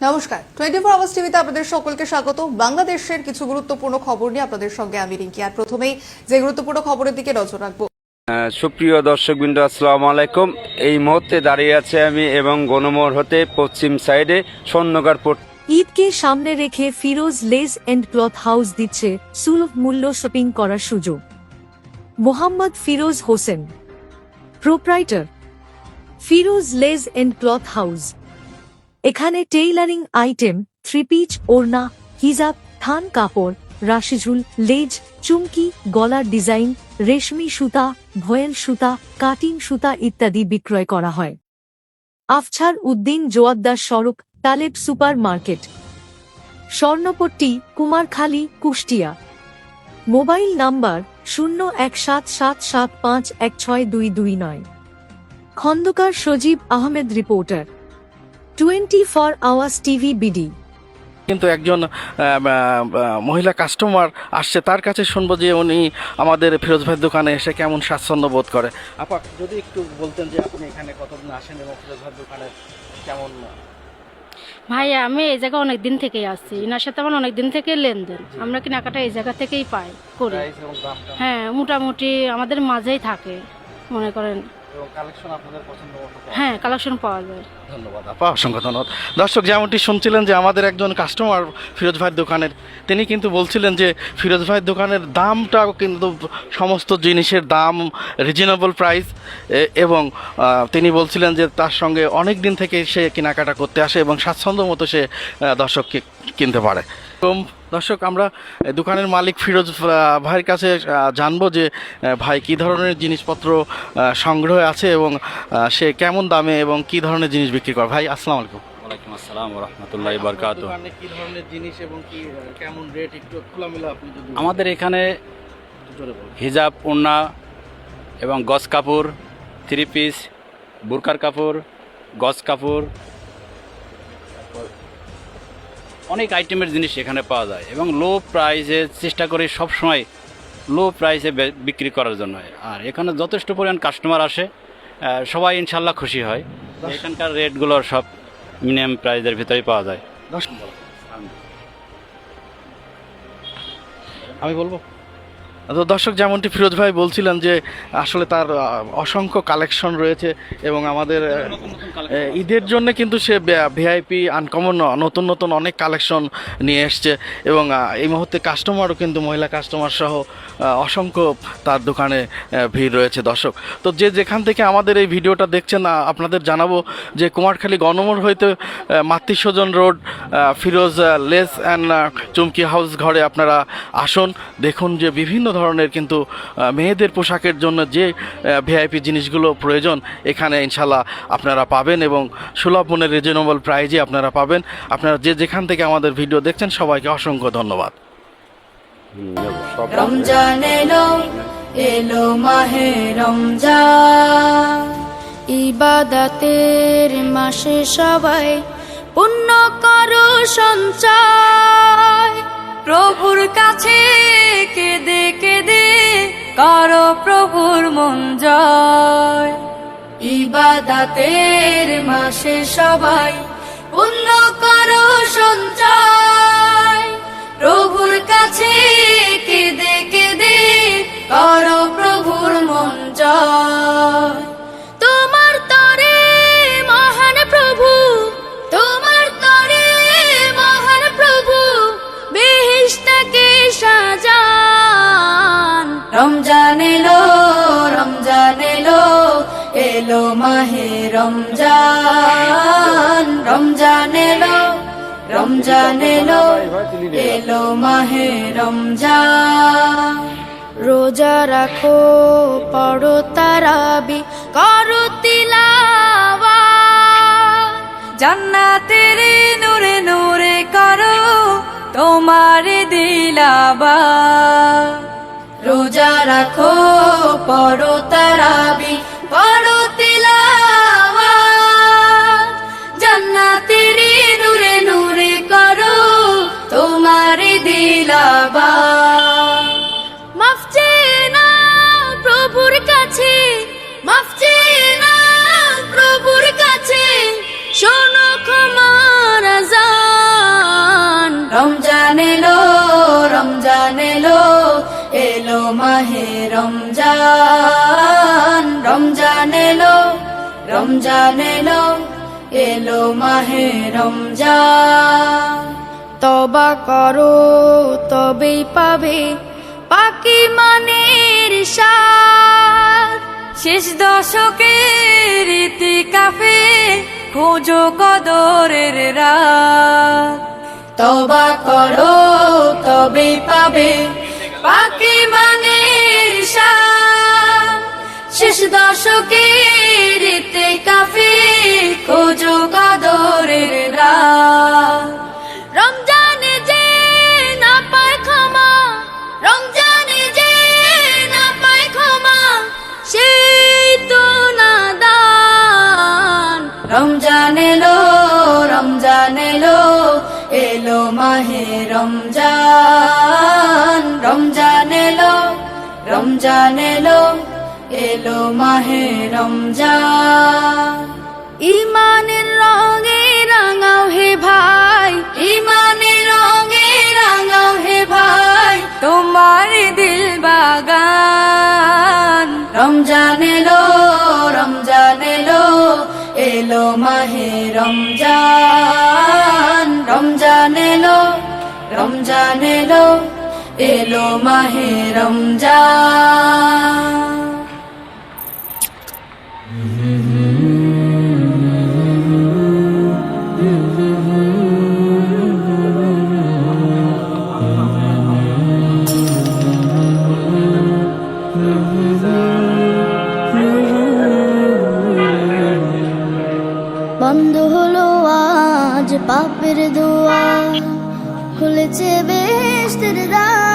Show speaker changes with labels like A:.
A: নমস্কার, 24 আওয়ার্স টিভিতে আপনাদের সকলকে স্বাগত। বাংলাদেশের কিছু গুরুত্বপূর্ণ খবর নিয়ে আপনাদের সঙ্গে আমি রিঙ্কি। আর প্রথমেই যে গুরুত্বপূর্ণ খবরের দিকে নজর রাখবো।
B: সুপ্রিয় দর্শকবৃন্দ, আসসালামু আলাইকুম। এই মুহূর্তে দাঁড়িয়ে আছে আমি এবং গণমোহর হতে পশ্চিম সাইডে স্বর্ণকার পোর্ট।
C: ঈদকে সামনে রেখে ফিরোজ লেজ এন্ড ক্লথ হাউস দিচ্ছে সুলভ মূল্য শপিং করার সুযোগ। মোহাম্মদ ফিরোজ হোসেন, প্রোপ্রাইটার, ফিরোজ লেজ এন্ড ক্লথ হাউস। এখানে টেইলারিং আইটেম, থ্রি পিচ, ওড়না, হিজাব, থান কাপড়, রাশিঝুল, লেজ, চুমকি, গলার ডিজাইন, রেশমি সুতা, ভয়েল সুতা, কাটিং সুতা ইত্যাদি বিক্রয় করা হয়। আফছার উদ্দিন জোয়াদ্দার সড়ক, Taleb super market, Swarnapatti, Kumarkhali, Kushtia. Mobile number 017775162229। Khandakar Sajib Ahmed, reporter, 24 hours TV BD.
D: কিন্তু একজন মহিলা কাস্টমার আসছে, তার কাছে শুনবো যে উনি আমাদের ফিরোজ ভাইয়ের দোকানে এসে কেমন স্বাচ্ছন্দ্য বোধ করে। আপা, যদি একটু বলতেন যে আপনি এখানে কতদিন আসেন এবং ফিরোজ ভাইয়ের দোকানে কেমন?
E: ভাইয়া, আমি এই জায়গা অনেক দিন থেকেই আসছি, এনার সাথে আমার অনেক দিন থেকে লেনদেন। আমরা কেনাকাটা এই জায়গা থেকেই পাই করি। হ্যাঁ, মোটামুটি আমাদের মাঝেই থাকে, মনে করেন। হ্যাঁ, কালেকশন পাওয়া যায়।
D: ধন্যবাদ আপা, অসংখ্য ধন্যবাদ। দর্শক, যেমনটি শুনছিলেন যে আমাদের একজন কাস্টমার ফিরোজ ভাইয়ের দোকানের, তিনি কিন্তু বলছিলেন যে ফিরোজ ভাইয়ের দোকানের দামটাও কিন্তু সমস্ত জিনিসের দাম রিজনেবল প্রাইস, এবং তিনি বলছিলেন যে তার সঙ্গে অনেক দিন থেকে সে কেনাকাটা করতে আসে এবং স্বাচ্ছন্দ্য মতো সে দর্শককে কিনতে পারে। দর্শক, আমরা দোকানের মালিক ফিরোজ ভাইয়ের কাছে জানবো যে ভাই কী ধরনের জিনিসপত্র সংগ্রহে আছে এবং সে কেমন দামে এবং কী ধরনের জিনিস বিক্রি করে। ভাই, আসসালামু আলাইকুম।
F: ওয়ালাইকুম আসসালাম ওয়া রাহমাতুল্লাহি ওয়া বারাকাতুহু।
D: দোকানে কী ধরনের জিনিস এবং কি কেমন রেট একটু খোলামেলা আপনি যদি
F: আমাদের এখানে হিজাব, ওড়না এবং গজ কাপড়, থ্রি পিস, বুরকার কাপড়, গজ কাপড়, অনেক আইটেমের জিনিস এখানে পাওয়া যায় এবং লো প্রাইসে চেষ্টা করি সবসময় লো প্রাইসে বিক্রি করার জন্য। আর এখানে যথেষ্ট পরিমাণ কাস্টমার আসে, সবাই ইনশাল্লাহ খুশি হয়। এখানকার রেটগুলো সব মিনিমাম প্রাইসের ভিতরেই পাওয়া যায়।
D: আমি বলবো তো দর্শক, যেমনটি ফিরোজ ভাই বলছিলেন যে আসলে তার অসংখ্য কালেকশন রয়েছে এবং আমাদের ঈদের জন্য কিন্তু সে ভিআইপি আনকমন নতুন নতুন অনেক কালেকশন নিয়ে এসছে এবং এই মুহূর্তে কাস্টমারও কিন্তু মহিলা কাস্টমার সহ অসংখ্য তার দোকানে ভিড় রয়েছে। দর্শক, তো যে যেখান থেকে আমাদের এই ভিডিওটা দেখছেন, আপনাদের জানাবো যে কুমারখালী গণমোহর হইতে মাতৃস্বজন road Firoz lace and Chumki house ঘরে আপনারা আসুন, দেখুন যে বিভিন্ন ধরনের কিন্তু মেয়েদের পোশাকের জন্য যে ভিআইপি জিনিসগুলো প্রয়োজন এখানে ইনশাল্লাহ আপনারা পাবেন এবং সুলভ মূল্যে রিজনেবল প্রাইজে আপনারা পাবেন। আপনারা যে যেখান থেকে আমাদের ভিডিও দেখছেন সবাইকে অসংখ্য ধন্যবাদ।
G: রমজান এলো, এলো মাহে রমজান, ইবাদতের মাসে সবাই পুণ্য করো সঞ্চয়। প্রভুর কাছে কেঁদে কেঁদে করো প্রভুর মন জয়। ইবাদতের মাসে সবাই পুণ্য করো সঞ্চয়। প্রভুর কাছে কেঁদে কেঁদে করো প্রভুর মন জয়। তোমার তরে মহান প্রভু, তোমার তরে মহান প্রভু বেহেশতকে সাজান। রমজান এলো, রমজান এলো, এলো মাহে রমজান। রমজান এলো, রমজান এলো, এলো মাহে রমজান। রোজা রাখো, পড়ো তারাবি, করো তিলাওয়াত, জান্নাতের নূরে নূরে করো তোমার দিলাবাত। রোজা রাখো, পড়ো তারাবি, পড়ো তিলাওয়াত, জান্নাতের নূরে নূরে করো তোমার দিলাবাত। মাফ চেয়ে নাও প্রভুর কাছে, মাফ চেয়ে নাও প্রভুর কাছে, শোনো ক্ষমার আযান। রমজান রমজান এলো রমজান এলো এলো মাহে রমজান তবা করো তবেই পাবে পাকি মানের সাথ শেষ দশকের ইতিকাফে খোঁজো কদরের রাত তবা করো তবেই পাবে পাকি মানের সাথ শেষ দশকের ইতিকাফে খোঁজো কদরের রাত রমজানে যে না পায় ক্ষমা রমজানে যে না পায় ক্ষমা সেই তো নাদান রমজান এলো এলো মাহে রমজান রমজান এলো এলো মাহে রমজান ইমানের রঙে রাঙাও হে ভাই ইমানের রঙে রাঙাও হে ভাই তোমার দিল বাগান রমজান এলো এলো মাহে রমজান রমজান এলো এলো মাহে রমজান
H: বন্ধ হলো আজ পাপের দোয়া খুলেছে বেহেশতের দ্বার